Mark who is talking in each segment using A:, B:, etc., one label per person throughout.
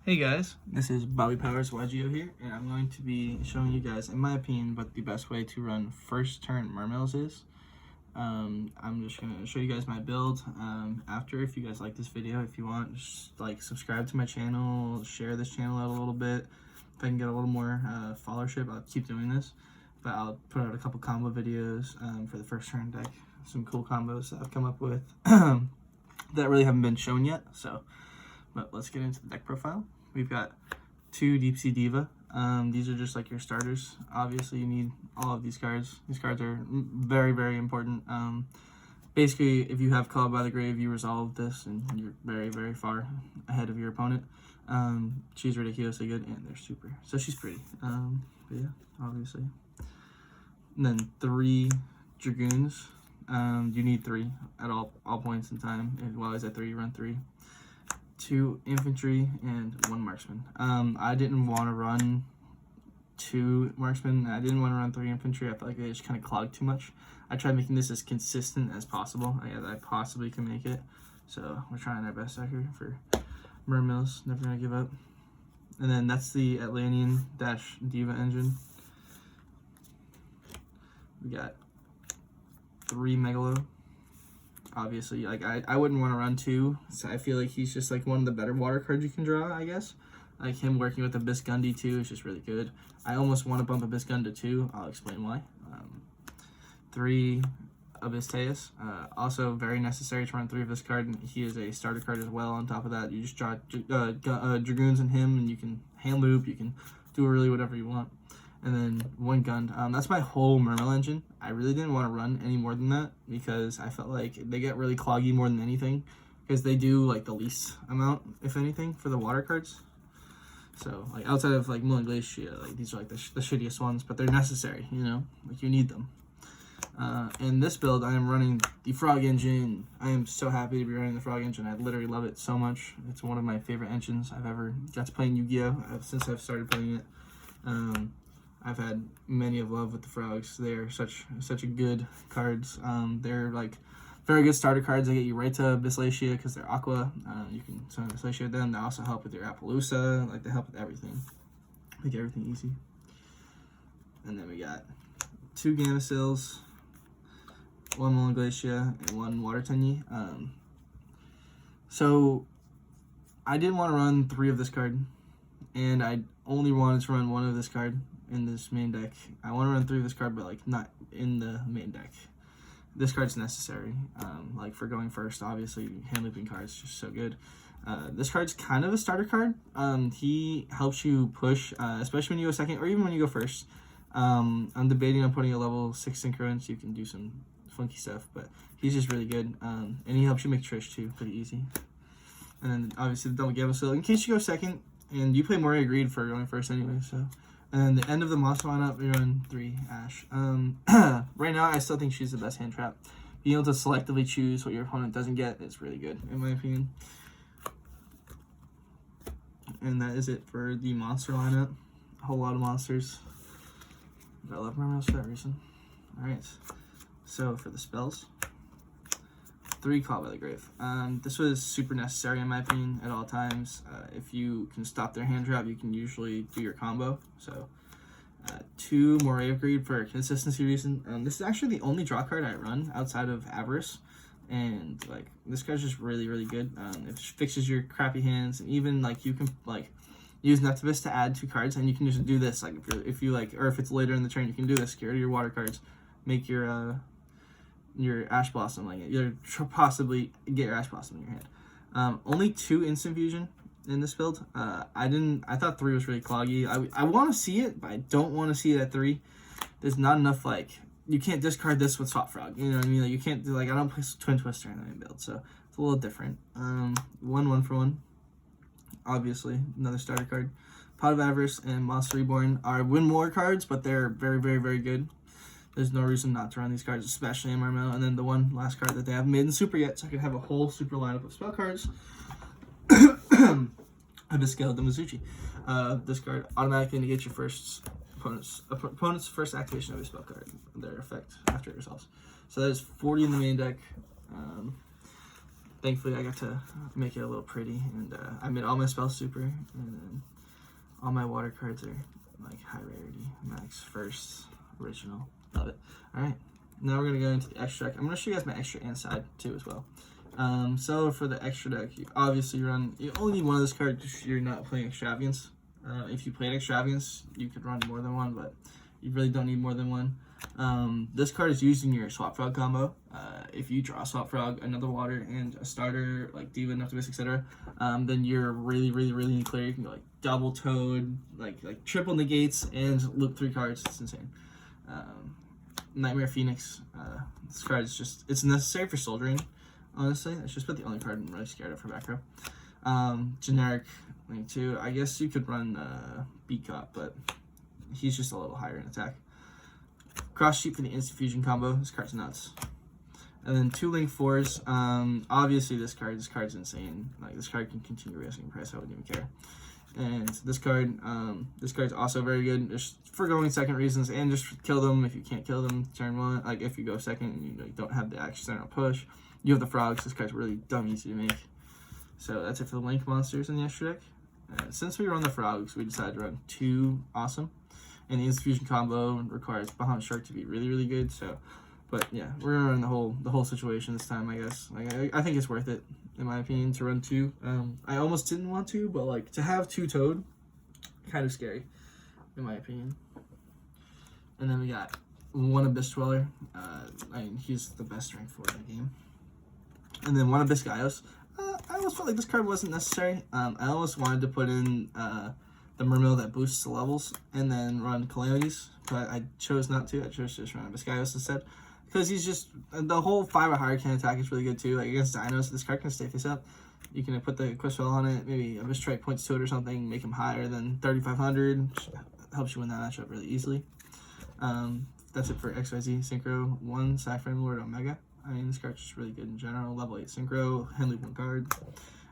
A: Hey guys, this is Bobby Powers YGO here, and I'm going to be showing you guys, in my opinion, what the best way to run first turn Mermails is. I'm just going to show you guys my build. After, if you guys like this video, if you want, just like subscribe to my channel, share this channel out a little bit. If I can get a little more followership, I'll keep doing this. But I'll put out a couple combo videos for the first turn deck. Some cool combos that I've come up with that really haven't been shown yet. But let's get into the deck profile. We've got 2 Deep Sea Diva. These are just like your starters. Obviously, you need all of these cards. These cards are very, very important. Basically, if you have Called by the Grave, you resolve this, and you're very, very far ahead of your opponent. She's ridiculously good, and they're super. So she's pretty. But yeah, obviously. And then 3 Dragoons. You need 3 at all points in time. And while he's at 3, you run 3. 2 infantry and 1 marksman. I didn't want to run 2 marksmen. I didn't want to run 3 infantry. I felt like they just kind of clogged too much. I tried making this as consistent as possible. I possibly can make it. So we're trying our best out here for Mermails. Never gonna give up. And then that's the Atlantean - Diva engine. We got 3 Megalo. Obviously, like I wouldn't want to run 2, so I feel like he's just like one of the better water cards you can draw, I guess. Like him working with the Biscundi too is just really good. I almost want to bump a Biscund to 2. I'll explain why. 3 Abysteus. Also very necessary to run 3 of this card. He is a starter card as well. On top of that, you just draw Dragoons and him, and you can hand loop. You can do really whatever you want. And then 1 Gund. That's my whole Mermail engine. I really didn't want to run any more than that because I felt like they get really cloggy more than anything because they do like the least amount, if anything, for the water cards. So like outside of like Moon Glacier, like these are like the shittiest ones, but they're necessary, you know, like you need them. In this build, I am running the Frog engine. I am so happy to be running the Frog engine. I literally love it so much. It's one of my favorite engines I've ever got to play in Yu-Gi-Oh! Since I've started playing it. I've had many of love with the Frogs. They're such a good cards. They're like very good starter cards. They get you right to Bisglacia because they're aqua. You can summon Bisglacia with them. They also help with your Appaloosa. Like they help with everything. Make everything easy. And then we got 2 Gamacils, 1 Moon Glacier, and 1 Water Tenyi. So I didn't want to run 3 of this card, and I only wanted to run 1 of this card in this main deck. I want to run 3 of this card, but like not in the main deck. This card's necessary, like for going first. Obviously, hand looping cards just so good. This card's kind of a starter card. He helps you push, especially when you go second or even when you go first. I'm debating on putting a level 6 synchro, so you can do some funky stuff, but he's just really good. And he helps you make Trish too, pretty easy. And then obviously the double Gamacil in case you go second, and you play Moria Greed for going first anyway, so. And then the end of the monster lineup, we run 3 Ash. Right now, I still think she's the best hand trap. Being able to selectively choose what your opponent doesn't get is really good, in my opinion. And that is it for the monster lineup. A whole lot of monsters. I love Mermails for that reason. Alright, so for the spells. 3 Called by the Grave. This was super necessary in my opinion at all times. If you can stop their hand trap, you can usually do your combo. So 2 Moray of Greed for consistency reason. This is actually the only draw card I run outside of Avarice, and like this card's just really, really good. It fixes your crappy hands, and even like you can like use Neptibus to add 2 cards, and you can just do this. Like if you like, or if it's later in the turn, you can do this. Get rid of your water cards, make your Ash Blossom, like you possibly get your Ash Blossom in your hand. Only 2 instant fusion in this build. I thought 3 was really cloggy. I want to see it, but I don't want to see it at 3. There's not enough, like, you can't discard this with Swap Frog, you know what I mean? Like, you can't do, like, I don't play Twin Twister in the main build, so it's a little different. 1 for 1. Obviously, another starter card. Pot of Avarice and Monster Reborn are win more cards, but they're very, very, very good. There's no reason not to run these cards, especially in Mermail. And then the one last card that they haven't made in Super yet, so I could have a whole Super lineup of spell cards. Abyssgale de Mizuchi. This card automatically negates your opponent's first activation of a spell card, their effect after it resolves. So that is 40 in the main deck. thankfully I got to make it a little pretty, and I made all my spells super, and then all my water cards are like high rarity, max, first, original. Love it. All right, now we're gonna go into the extra deck. I'm gonna show you guys my extra and side too as well. So for the extra deck, you only need one of this card if you're not playing Extravagance. If you played Extravagance, you could run more than one, but you really don't need more than one. This card is used in your Swap Frog combo. If you draw Swap Frog, another water, and a starter like Diva, Optimist, etc., then you're really clear. You can go like double Toad, like triple negates, and loop 3 cards. It's insane. Nightmare Phoenix. This card is it's necessary for soldiering. Honestly, it's just about the only card I'm really scared of for back row. Generic Link 2. I guess you could run Beacop, but he's just a little higher in attack. Cross Sheep for the instant fusion combo. This card's nuts. And then 2 Link 4s. Obviously this card's insane. Like, this card can continue raising price. I wouldn't even care. And this card's also very good just for going second reasons, and just kill them if you can't kill them turn 1. Like, if you go second and you don't have the external push, you have the frogs. This card's really dumb easy to make. So that's it for the Link monsters in the extra deck. Since we run the frogs, we decided to run 2 awesome. And the instant fusion combo requires Bahamut Shark to be really good. So, but yeah, we're gonna run the whole situation this time, I guess. Like, I think it's worth it, in my opinion, to run 2. I almost didn't want to, but like to have 2 Toad, kind of scary, in my opinion. And then we got 1 Abyss Dweller. I mean, he's the best rank 4 in the game. And then 1 Abyss Gaios. I almost felt like this card wasn't necessary. I almost wanted to put in the Mermail that boosts the levels and then run Calamities, but I chose not to. I chose to just run Abyss Gaios instead, because he's just, the whole 5 or higher can attack is really good too. Like, against Dinos, this card can stay face up. You can put the Quick Spell on it, maybe Abyss Strike points to it or something, make him higher than 3,500. Helps you win that matchup really easily. That's it for XYZ Synchro 1 Saffron Lord Omega. I mean, this card's just really good in general. Level 8 Synchro, hand loop 1 card.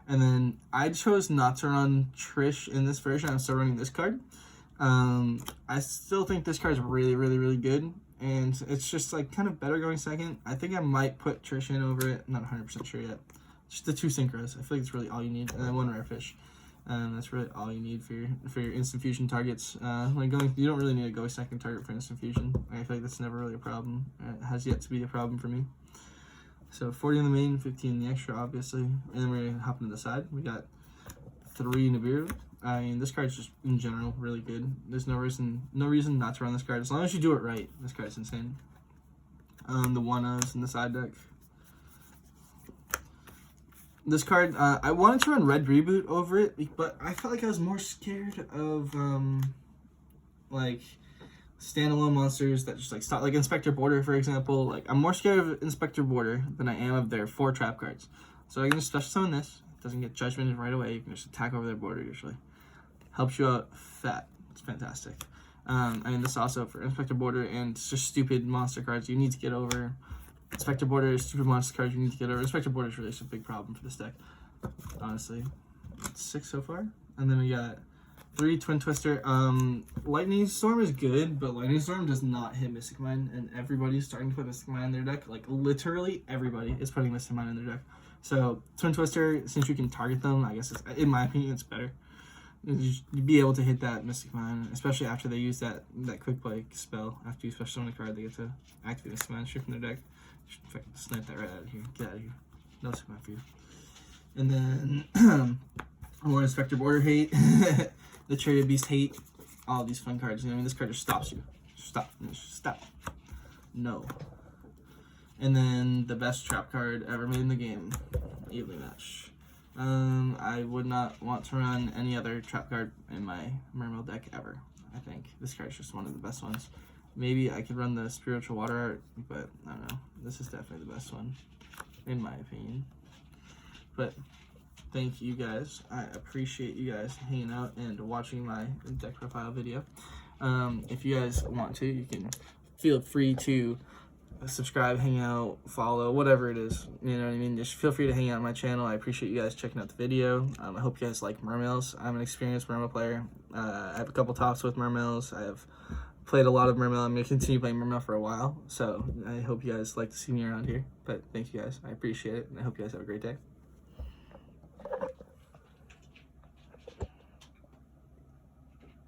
A: And then I chose not to run Trish in this version. I'm still running this card. I still think this card is really good. And it's just like kind of better going second. I think I might put Trish in over it. I'm not 100% sure yet. Just the 2 Synchros. I feel like it's really all you need. And then 1 Rare Fish. That's really all you need for your instant fusion targets. You don't really need a go second target for instant fusion. I feel like that's never really a problem. It has yet to be a problem for me. So 40 in the main, 15 in the extra, obviously. And then we're gonna hop into the side. We got 3 Nibiru. I mean, this card's just in general really good. There's no reason not to run this card as long as you do it right. This card's insane. The 1-0s in the side deck. This card, I wanted to run Red Reboot over it, but I felt like I was more scared of like standalone monsters that just like stop, like Inspector Border, for example. Like, I'm more scared of Inspector Border than I am of their 4 trap cards. So I can just special summon this. It doesn't get judgmented right away. You can just attack over their border usually. Helps you out fat. It's fantastic. I mean, this also for Inspector Border and just stupid monster cards you need to get over. Inspector Border is stupid monster cards you need to get over. Inspector Border is really just a big problem for this deck, honestly. 6 so far. And then we got 3 Twin Twister. Lightning Storm is good, but Lightning Storm does not hit Mystic Mine, and everybody's starting to put Mystic Mine in their deck. Like, literally everybody is putting Mystic Mine in their deck. So Twin Twister, since you can target them, I guess in my opinion it's better. You'd be able to hit that Mystic Mine, especially after they use that quick play spell. After you special summon a card, they get to activate Mystic Mine straight from their deck. Snipe that right out of here. Get out of here. No Mystic Mine for you. And then more Inspector Border hate. The Traded Beast hate. All these fun cards. I mean, this card just stops you. Stop. No. And then the best trap card ever made in the game. Evenly Match. I would not want to run any other trap card in my Mermail deck ever. I think this card is just one of the best ones. Maybe I could run the Spiritual Water Art, but I don't know. This is definitely the best one, in my opinion. But thank you guys. I appreciate you guys hanging out and watching my deck profile video. If you guys want to, you can feel free to subscribe, hang out, follow, whatever it is. You know what I mean? Just feel free to hang out on my channel. I appreciate you guys checking out the video. I hope you guys like Mermails. I'm an experienced Mermail player. I have a couple talks with Mermails. I have played a lot of Mermail. I'm going to continue playing Mermail for a while. So I hope you guys like to see me around here. But thank you guys. I appreciate it. And I hope you guys have a great day.